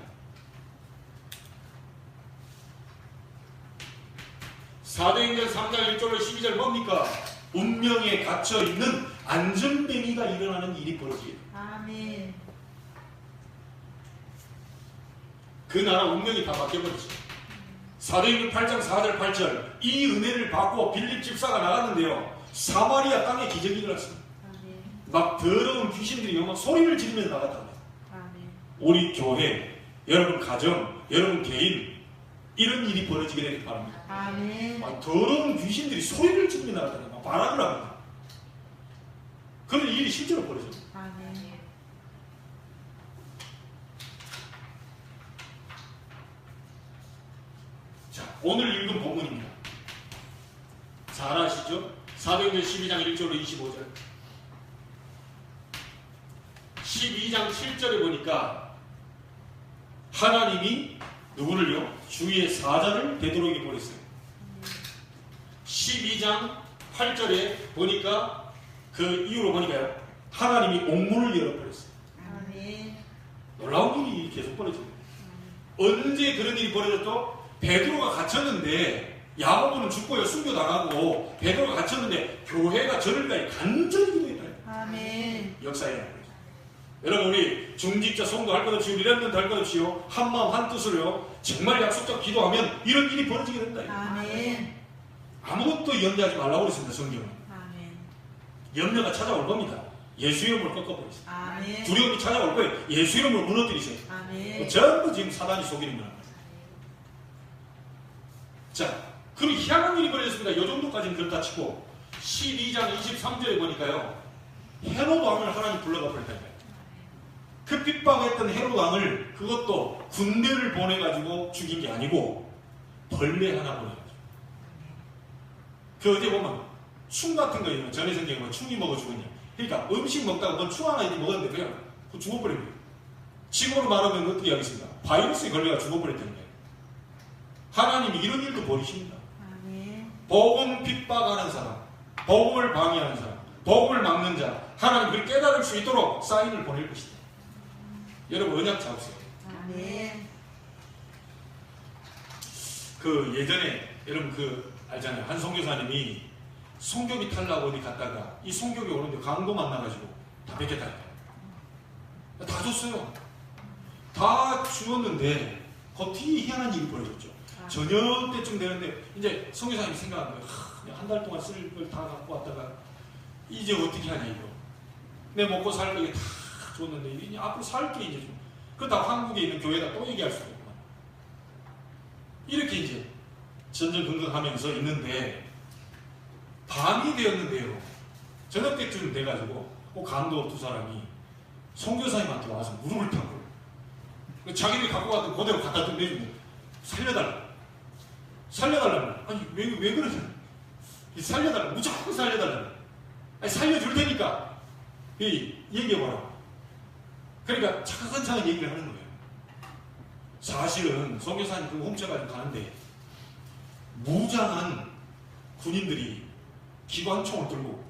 사도행전 3장 1절로 12절 뭡니까? 운명에 갇혀있는 안전뱅이가 일어나는 일이 벌어져요. 아멘. 그 나라 운명이 다 바뀌어버리죠. 사도행전 8장 4절 8절 이 은혜를 받고 빌립 집사가 나갔는데요, 사마리아 땅에 기적이 일어났습니다. 아멘. 막 더러운 귀신들이 막 소리를 지르면서 나갔다고요. 아멘. 우리 교회, 여러분 가정, 여러분 개인 이런 일이 벌어지게 되길 바랍니다. 아멘. 막 더러운 귀신들이 소리를 지르며 나갔다고요. 막 발악을 합니다. 그런 일이 실제로 벌어져요. 아멘. 자, 오늘 읽은 본문입니다. 잘 아시죠? 사도행전 12장 1절로 25절. 12장 7절에 보니까 하나님이 누구를요? 주위의 사자를 되도록이 보냈어요. 12장 8절에 보니까 그 이후로 보니까요, 하나님이 옥문을 열어버렸어요. 아멘. 놀라운 일이 계속 벌어집니다. 언제 그런 일이 벌어졌죠? 베드로가 갇혔는데 야고보는 죽고요, 순교당하고 베드로가 갇혔는데 교회가 저를 위해 간절히 기도했다. 아멘. 역사에 여러분, 우리 중직자 성도 할 것 없이 우리 렘넌트 할 것 없이요, 한마음 한뜻으로요 정말 약속적 기도하면 이런 일이 벌어지게 된다. 아멘. 아무것도 염려하지 말라고 그랬습니다. 성경은 아멘. 염려가 찾아올 겁니다. 예수 이름을 꺾어버리세요. 아멘. 두려움이 찾아올 거예요. 예수 이름을 무너뜨리세요. 아멘. 전부 지금 사단이 속이는 거예요. 자, 그럼 희한한 일이 벌어졌습니다. 이 정도까지는 그렇다 치고 12장 23절에 보니까요, 헤롯 왕을 하나님 불러가 버렸다니까요. 그 핍박했던 헤롯 왕을 그것도 군대를 보내가지고 죽인 게 아니고 벌레 하나 보내가지고. 그 어디 보면 충 같은 거 있는 전에 성경에 뭐 충이 먹어 죽었냐. 그러니까 음식 먹다가 뭔 충 하나 먹었는데 그냥 그 죽어버립니다. 지금으로 말하면 어떻게 하겠습니까? 바이러스에 걸려가 죽어버렸다는 거예요. 하나님이 이런 일도 벌이십니다. 아멘. 복음 핍박하는 사람, 복음을 방해하는 사람, 복음을 막는 자, 하나님 그를 깨달을 수 있도록 사인을 보낼 것이다. 여러분 언약 잡으세요. 아멘. 그 예전에 여러분 그 알잖아요. 한 선교사님이 송교비 타려고 어디 갔다가 이 송교비 오는데 강도 만나가지고 다 뺏겼다니까요. 다 줬어요. 다 주었는데 그 뒤에 희한한 일이 벌어졌죠. 저녁 때쯤 되는데 이제 성교사님이 생각한 거예요. 한 달 동안 쓸 걸 다 갖고 왔다가 이제 어떻게 하냐 이거. 내 먹고 살 거 다 줬는데 이제 앞으로 살 게 이제 좀 그렇다고 한국에 있는 교회에다 또 얘기할 수도 없구만. 이렇게 이제 전전긍긍하면서 있는데 밤이 되었는데요. 저녁 때쯤 돼가지고 그 강도 두 사람이 선교사님한테 와서 무릎을 펴고 자기들이 갖고 갔던 그대로 갖다 내주면 살려달라고. 아니 왜 그러냐? 살려달라고. 무조건 살려달라고. 아니 살려줄 테니까 얘기해봐라. 그러니까 차근차근 얘기를 하는 거예요. 사실은 선교사님 그 훔쳐가지고 가는데 무장한 군인들이 기관총을 들고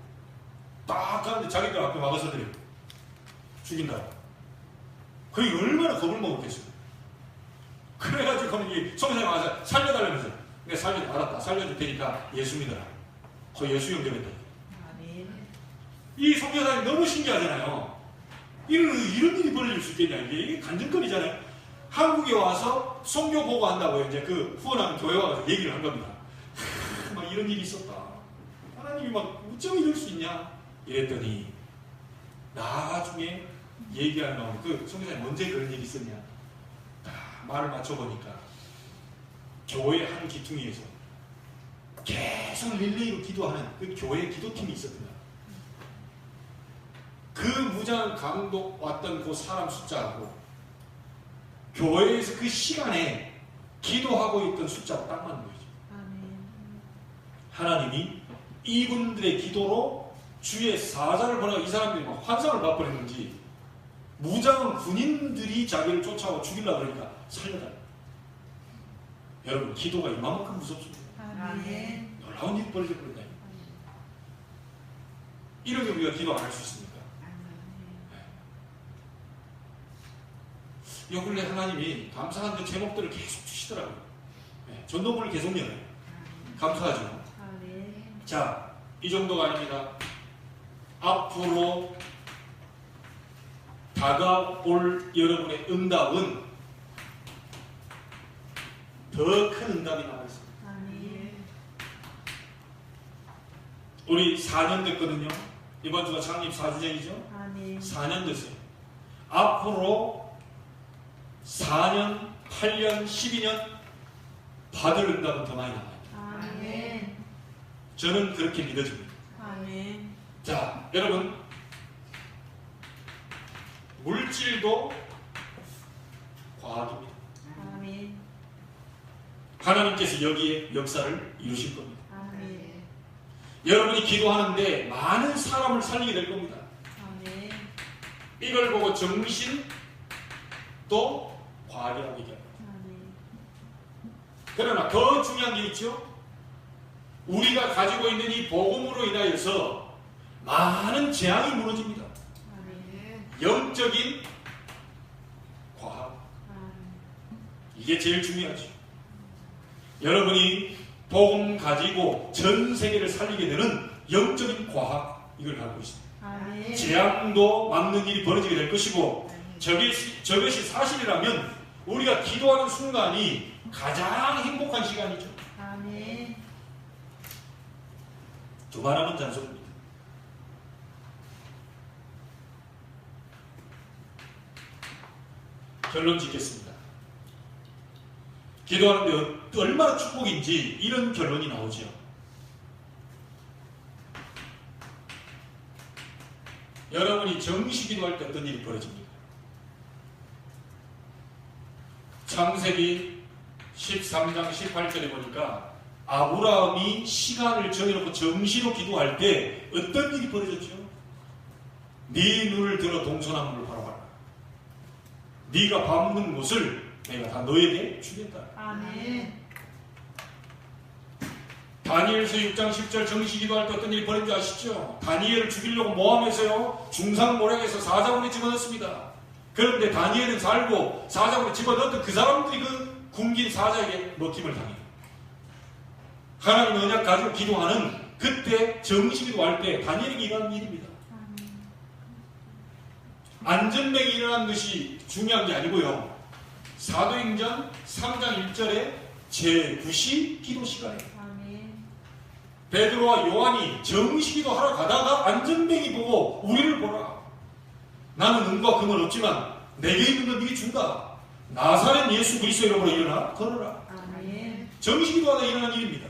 딱 가는데 자기들 앞에 막아서들이 죽인다. 그게 얼마나 겁을 먹었겠어요. 그래가지고 그러면 이 선교사님 와서 살려달라면서 내가 알았다. 살려줄 테니까 예수 믿어라. 거의 예수 영접했다. 이 선교사님 너무 신기하잖아요. 이런 일이 벌어질 수 있겠냐. 이게 간증거리잖아요. 한국에 와서 선교 보고한다고 이제 그 후원하는 교회 와서 얘기를 한 겁니다. 막 이런 일이 있었다. 하나님이 막 어쩜 이럴 수 있냐 이랬더니 나중에 얘기하는 가운데 그 선교사님 언제 그런 일이 있었냐 딱 말을 맞춰보니까 교회 한 기퉁이에서 계속 릴레이로 기도하는 그 교회 기도팀이 있었더라. 그 무장 강도 왔던 그 사람 숫자하고 교회에서 그 시간에 기도하고 있던 숫자가 딱 맞는 거죠. 하나님이 이분들의 기도로 주의 사자를 보내고 이 사람들이 막 환상을 맛버렸는지 무장한 군인들이 자기를 쫓아오고 죽이려고 그러니까 살려달라. 여러분 기도가 이만큼 무섭습니다. 놀라운 일이 벌어질 겁니다. 이렇게 우리가 기도 안 할 수 있습니까? 요 근래 하나님이 감사한 그 제목들을 계속 주시더라고요. 전도문을 계속 열어요. 감사하죠. 자, 이 정도가 아닙니다. 앞으로 다가올 여러분의 응답은 더 큰 응답이 나와 있습니다. 우리 4년 됐거든요. 이번 주가 창립 4주년이죠. 4년 됐어요. 앞으로 4년, 8년, 12년 받을 응답은 더 많이 나와요. 저는 그렇게 믿어집니다. 자, 여러분 물질도 과학입니다. 하나님께서 여기에 역사를 이루실 겁니다. 여러분이 기도하는데 많은 사람을 살리게 될 겁니다. 이걸 보고 정신도 과학이라고 얘기합니다. 그러나 더 중요한 게 있죠. 우리가 가지고 있는 이 복음으로 인하여서 많은 재앙이 무너집니다. 영적인 과학. 이게 제일 중요하죠. 여러분이 복음 가지고 전 세계를 살리게 되는 영적인 과학 이걸 갖고 있습니다. 재앙도 막는 일이 벌어지게 될 것이고 저것이 사실이라면 우리가 기도하는 순간이 가장 행복한 시간이죠. 두말하면 잔소리입니다. 결론 짓겠습니다. 기도하는데 얼마나 축복인지 이런 결론이 나오죠. 여러분이 정시 기도할 때 어떤 일이 벌어집니까? 창세기 13장 18절에 보니까 아브라함이 시간을 정해놓고 정시로 기도할 때 어떤 일이 벌어졌죠? 네 눈을 들어 동서남북을 바라봐라. 네가 밟는 곳을 내가 다 너에게 주겠다. 다니엘서 6장 10절 정시 기도할 때 어떤 일이 벌어진지 아시죠? 다니엘을 죽이려고 모함해서요 중상모략에서 사자굴에 집어넣습니다. 그런데 다니엘은 살고 사자굴에 집어넣었던 그 사람들이 그 굶긴 사자에게 먹힘을 당해요. 하나님 언약 가지고 기도하는 그때 정시 기도할 때 다니엘에게 일어난 일입니다. 안전병이 일어난 것이 중요한 게 아니고요. 사도행전 3장 1절에 제9시 기도 시간에 아멘. 베드로와 요한이 정시기도 하러 가다가 안전뱅이 보고 우리를 보라. 나는 은과 금은 없지만 내게 있는 건 네게 준다. 나사렛 예수 그리스도 이름으로 일어나 걸어라. 아멘. 정시기도 하다 일어난 일입니다.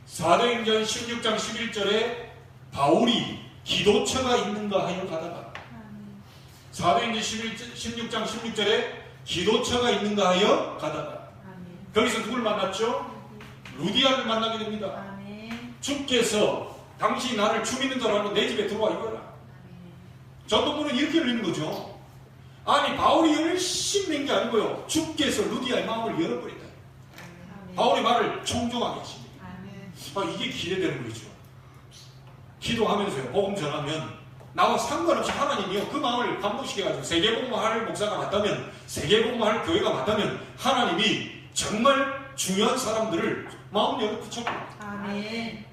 사도행전 16장 11절에 바울이 기도처가 있는가 하여 가다가 아멘. 사도행전 16장 16절에 기도처가 있는가 하여 가다가 아멘. 거기서 누굴 만났죠? 루디아를 만나게 됩니다. 아멘. 주께서 당신이 나를 주 믿는 자로 알고 내 집에 들어와 있거라. 전도문은 이렇게 열리는 거죠. 아니 바울이 열심히 낸 게 아니고요. 주께서 루디아의 마음을 열어버린다. 아멘. 바울의 말을 청종하게 하십니다. 아멘. 이게 기대되는 거죠. 기도하면서요. 복음 전하면 나와 상관없이 하나님이요. 그 마음을 감동시켜가지고 세계복음화할 목사가 맞다면 세계복음화할 교회가 맞다면 하나님이 정말 중요한 사람들을 마음 열어 붙여버려요. 아멘.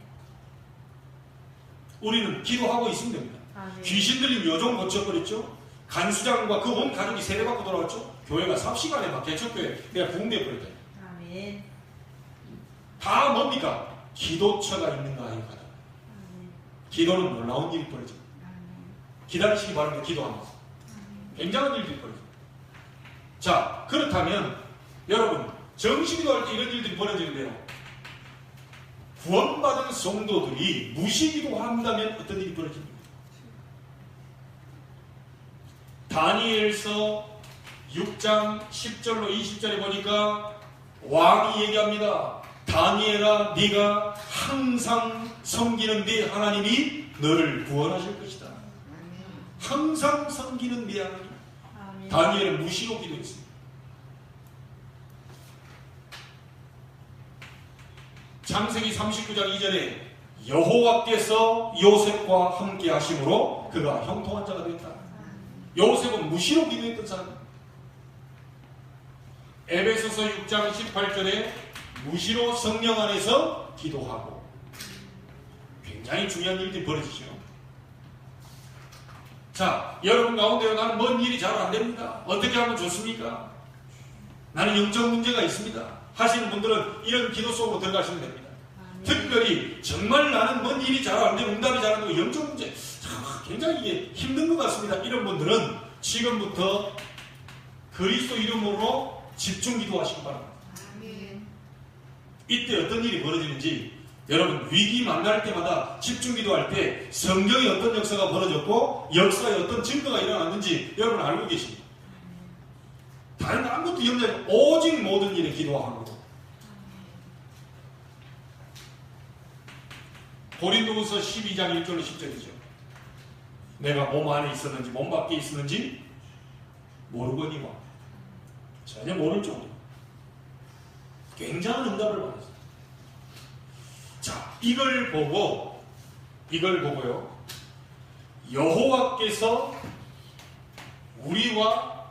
우리는 기도하고 있으면 됩니다. 아멘. 귀신 들린 여종 고쳐버렸죠. 간수장과 그 온 가족이 세례받고 돌아왔죠. 교회가 삽시간에 막 개척교회 그냥 부흥되어 버렸다. 아멘. 다 뭡니까? 기도처가 있는가 하여 가다. 아멘. 기도는 놀라운 일이 벌어져. 아멘. 기다리시기 바랍니다. 기도하면서. 굉장한 일들이 벌어져. 자, 그렇다면 여러분 정신기도 할 때 이런 일들이 벌어지는데요. 구원받은 성도들이 무시기도 한다면 어떤 일이 벌어집니까? 다니엘서 6장 10절로 20절에 보니까 왕이 얘기합니다. 다니엘아 네가 항상 섬기는 네 하나님이 너를 구원하실 것이다. 항상 섬기는 네 하나님. 아멘. 다니엘은 무시로 기도했습니다. 창세기 39장 2절에 여호와께서 요셉과 함께 하심으로 그가 형통한 자가 되었다. 요셉은 무시로 기도했던 사람입니다. 에베소서 6장 18절에 무시로 성령 안에서 기도하고 굉장히 중요한 일들이 벌어지죠. 자, 여러분 가운데 나는 뭔 일이 잘 안 됩니다. 어떻게 하면 좋습니까? 나는 영적 문제가 있습니다. 하시는 분들은 이런 기도 속으로 들어가시면 됩니다. 아멘. 특별히 정말 나는 뭔 일이 잘 안 되고 응답이 잘 안 되고 영적 문제 굉장히 이게 힘든 것 같습니다. 이런 분들은 지금부터 그리스도 이름으로 집중 기도하시기 바랍니다. 아멘. 이때 어떤 일이 벌어지는지 여러분 위기 만날 때마다 집중 기도할 때 성경에 어떤 역사가 벌어졌고 역사에 어떤 증거가 일어났는지 여러분 알고 계십니다. 다른 아무것도 염려 없이 오직 모든 일에 기도하는 거. 고린도후서 12장 1절로 10절이죠. 내가 몸 안에 있었는지 몸 밖에 있었는지 모르거니와 전혀 모를 정도. 굉장한 응답을 받았어요. 자, 이걸 보고요. 여호와께서 우리와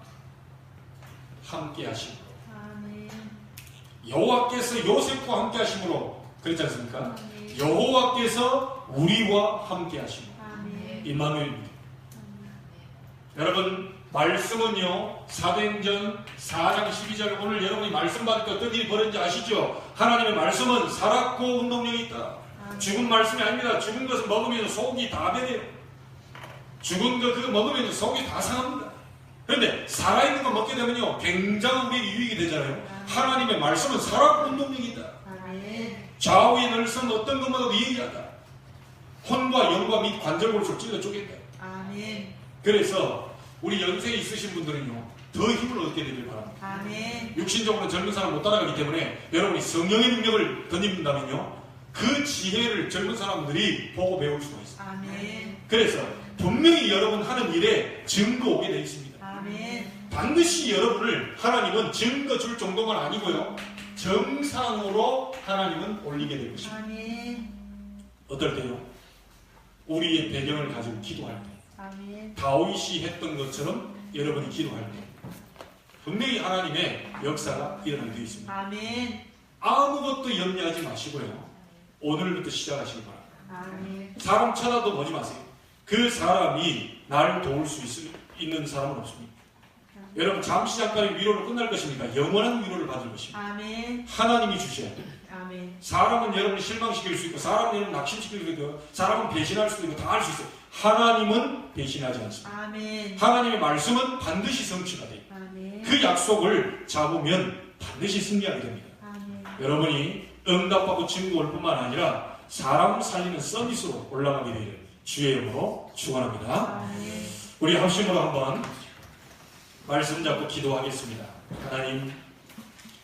함께 하심으로 아멘. 여호와께서 요셉과 함께 하심으로 그랬지 않습니까? 아멘. 여호와께서 우리와 함께 하심으로 아멘. 임마누엘입니다. 여러분 말씀은요 사도행전 4장 12절 오늘 여러분이 말씀 받을 때 어떤 일이 벌어진지 아시죠? 하나님의 말씀은 살았고 운동력이 있다. 아멘. 죽은 말씀이 아닙니다. 죽은 것을 먹으면 속이 다 배려요. 죽은 거 그거 먹으면 속이 다 상합니다. 그런데 살아있는 거 먹게 되면요 굉장한 우리에게 유익이 되잖아요. 하나님의 말씀은 살았고 운동력이 있다. 아멘. 좌우의 늘선 어떤 것마다도 예리하다. 혼과 영과 및 관절골을 찔러 쪼갠다. 아멘. 그래서 우리 연세에 있으신 분들은요 더 힘을 얻게 되길 바랍니다. 아멘. 육신적으로 젊은 사람 못 따라가기 때문에 여러분이 성령의 능력을 덧입는다면요 그 지혜를 젊은 사람들이 보고 배울 수가 있어요. 아멘. 그래서 분명히 여러분 하는 일에 증거 오게 되어 있습니다. 아멘. 반드시 여러분을 하나님은 증거 줄 정도만 아니고요 정상으로 하나님은 올리게 될 것입니다. 아멘. 어떨 때요? 우리의 배경을 가지고 기도할 때 아멘. 다윗이 했던 것처럼 여러분이 기도할 때 분명히 하나님의 역사가 일어나게 되어 있습니다. 아멘. 아무것도 염려하지 마시고요 오늘부터 시작하시기 바랍니다. 아멘. 사람 쳐다도 보지 마세요. 그 사람이 나를 도울 수 있는 사람은 없습니다. 여러분 잠시 잠깐의 위로로 끝날 것입니까? 영원한 위로를 받을 것입니다. 아멘. 하나님이 주셔야 돼요. 아멘. 사람은 여러분을 실망시킬 수 있고 사람은 여러분을 낙심시킬 수 있고 사람은 배신할 수도 있고 다 할 수 있어요. 하나님은 배신하지 않습니다. 아멘. 하나님의 말씀은 반드시 성취가 돼요. 아멘. 그 약속을 잡으면 반드시 승리하게 됩니다. 아멘. 여러분이 응답하고 증거 올 뿐만 아니라 사람 살리는 서비스로 올라가게 되기를 주의 이름으로 축원합니다. 아멘. 우리 합심으로 한번 말씀 잡고 기도하겠습니다. 하나님,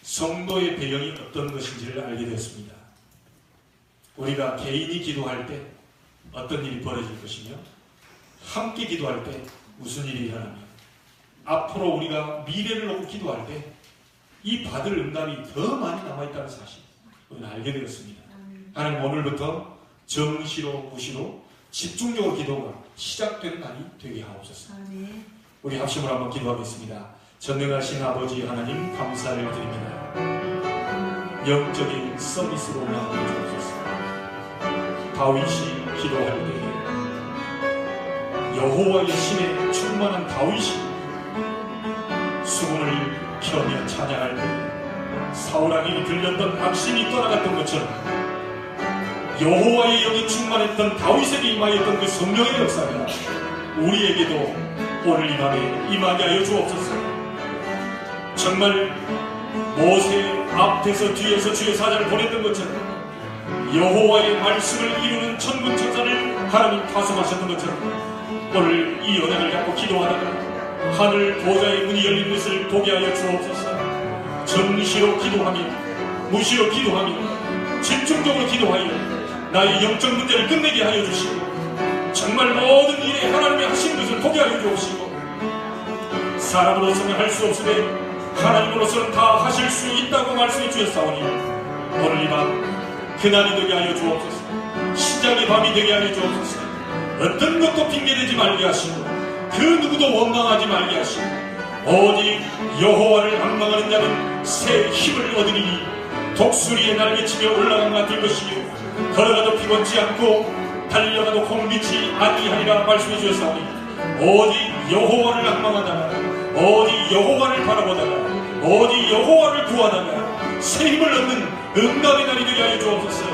성도의 배경이 어떤 것인지를 알게 되었습니다. 우리가 개인이 기도할 때 어떤 일이 벌어질 것이며 함께 기도할 때 무슨 일이 일어나며 앞으로 우리가 미래를 놓고 기도할 때 이 받을 응답이 더 많이 남아있다는 사실 우리는 알게 되었습니다. 하나님, 오늘부터 정시로 무시로 집중적으로 기도가 시작되는 날이 되게 하옵소서. 아멘. 우리 합심으로 한번 기도하겠습니다. 전능하신 아버지 하나님, 감사를 드립니다. 영적인 서비스로 나아가 주옵소서. 다윗이 기도할 때에 여호와의 신에 충만한 다윗이 수문을 켜며 찬양할 때 사울왕에게 들렸던 악신이 떠나갔던 것처럼 여호와의 영이 충만했던 다윗에게 임하였던 그 성령의 역사가 우리에게도 오늘 이 밤에 임하게 하여 주옵소서. 정말 모세 앞에서 뒤에서 주의 사자를 보냈던 것처럼 여호와의 말씀을 이루는 천군 천사를 하나님 파송하셨던 것처럼 오늘 이 언약을 갖고 기도하다가 하늘 보좌의 문이 열린 것을 보게 하여 주옵소서. 정시로 기도하며 무시로 기도하며 집중적으로 기도하여 나의 영적 문제를 끝내게 하여 주시고 정말 모든 일에 하나님이 하신 것을 보게 하여 주옵시고 사람으로서는 할 수 없으되 하나님으로서는 다 하실 수 있다고 말씀해 주셨사오니 오늘 이 밤 그날이 되게 하여 주옵소서. 시작의 밤이 되게 하여 주옵소서. 어떤 것도 핑계대지 말게 하시고 그 누구도 원망하지 말게 하시고 오직 여호와를 앙망하는 자는 새 힘을 얻으리니 독수리의 날개치며 올라간 것 같을 것이요 걸어가도 피곤치 않고 달려가도 공비치 아니하리라 말씀해 주셨사오니 오직 여호와를 앙망하다가 오직 여호와를 바라보다가 오직 여호와를 구하다가 새 힘을 얻는 응답의 날이 되게 하여 주옵소서.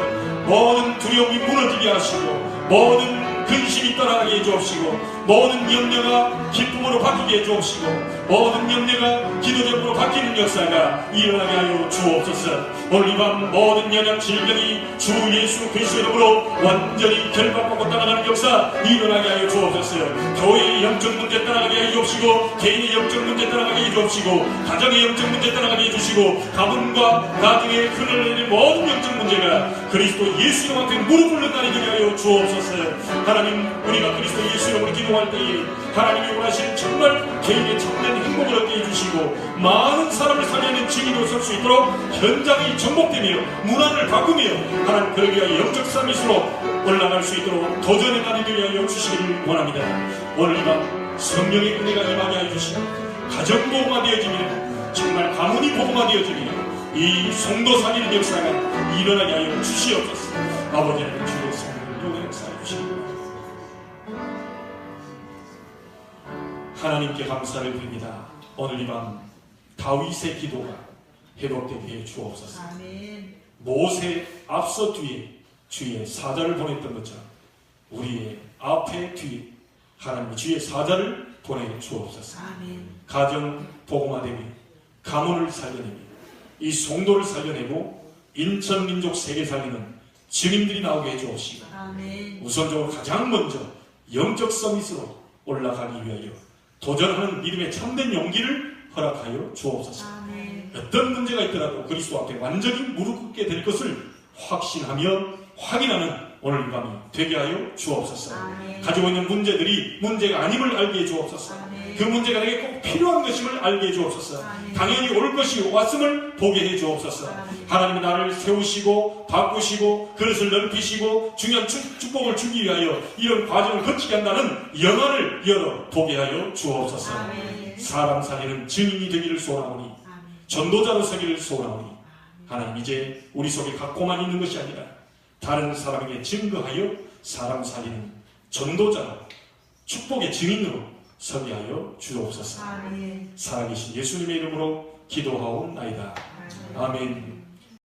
모든 두려움이 무너지게 하시고 모든 근심이 떠나가게 해주옵시고 모든 염려가 기쁨으로 바뀌게 해주옵시고 모든 염려가 기도적으로 바뀌는 역사가 일어나게 하여 주옵소서. 오늘 이 밤 모든 연약 질병이 주 예수 그리스도 이름으로 완전히 결박받고 떠나가는 역사 일어나게 하여 주옵소서. 교회의 영적 문제 떠나가게 하여 주옵시고 개인의 영적 문제 떠나가게 해 주옵시고 가정의 영적 문제 떠나가게 해주시고 가문과 가정에 흘러내리는 모든 영적 문제가 그리스도 예수 이름 앞에 무릎 꿇는 날이 되게 하여 주옵소서. 하나님, 우리가 그리스도 예수 이름으로 기도할 때에 하나님이 원하시는 정말 개인의 참된 행복을 얻게 해주시고 많은 사람을 살리는 증인으로 설 수 있도록 현장이 정복되며 문화를 바꾸며 하나님 그러기 위하여 영적 서비스로 올라갈 수 있도록 도전의 날이 되게 하여 주시기를 원합니다. 오늘 이 밤 성령의 은혜가 임하게 하여 주시고 가정보호가 되어지며 정말 가문이 보호가 되어지며 이 성도 살리는 역사가 일어나게 하여 주시옵소서. 아버지 하나님 주의 성령을 역사해 주시기 하나님께 감사를 드립니다. 오늘 이 밤 다윗의 기도가 회복되게 해 주옵소서. 아멘. 모세 앞서 뒤에 주의 사자를 보냈던 것처럼 우리의 앞에 뒤에 하나님이 주의 사자를 보내 주옵소서. 아멘. 가정 복음화되며 가문을 살려내며 이 성도를 살려내고 인천민족 세계 살리는 증인들이 나오게 해 주옵시고 아멘. 우선적으로 가장 먼저 영적 서비스로 올라가기 위하여 도전하는 믿음의 참된 용기를 허락하여 주옵소서. 아멘. 어떤 문제가 있더라도 그리스도 앞에 완전히 무릎 꿇게 될 것을 확신하며 확인하는 오늘 이 밤이 되게 하여 주옵소서. 아멘. 가지고 있는 문제들이 문제가 아님을 알게 해 주옵소서. 아멘. 그 문제가 내게 꼭 필요한 것임을 알게 해 주옵소서. 아멘. 당연히 올 것이 왔음을 보게 해 주옵소서. 아멘. 하나님이 나를 세우시고 바꾸시고 그릇을 넓히시고 중요한 축복을 주기 위하여 이런 과정을 거치게 한다는 영안을 열어 보게 하여 주옵소서. 아멘. 사람 살리는 증인이 되기를 소원하오니 아멘. 전도자로 서기를 소원하오니 하나님 이제 우리 속에 갖고만 있는 것이 아니라 다른 사람에게 증거하여 사람 살리는 전도자로 축복의 증인으로 서비하여 주옵소서. 아멘. 살아계신 예수님의 이름으로 기도하옵나이다. 아멘.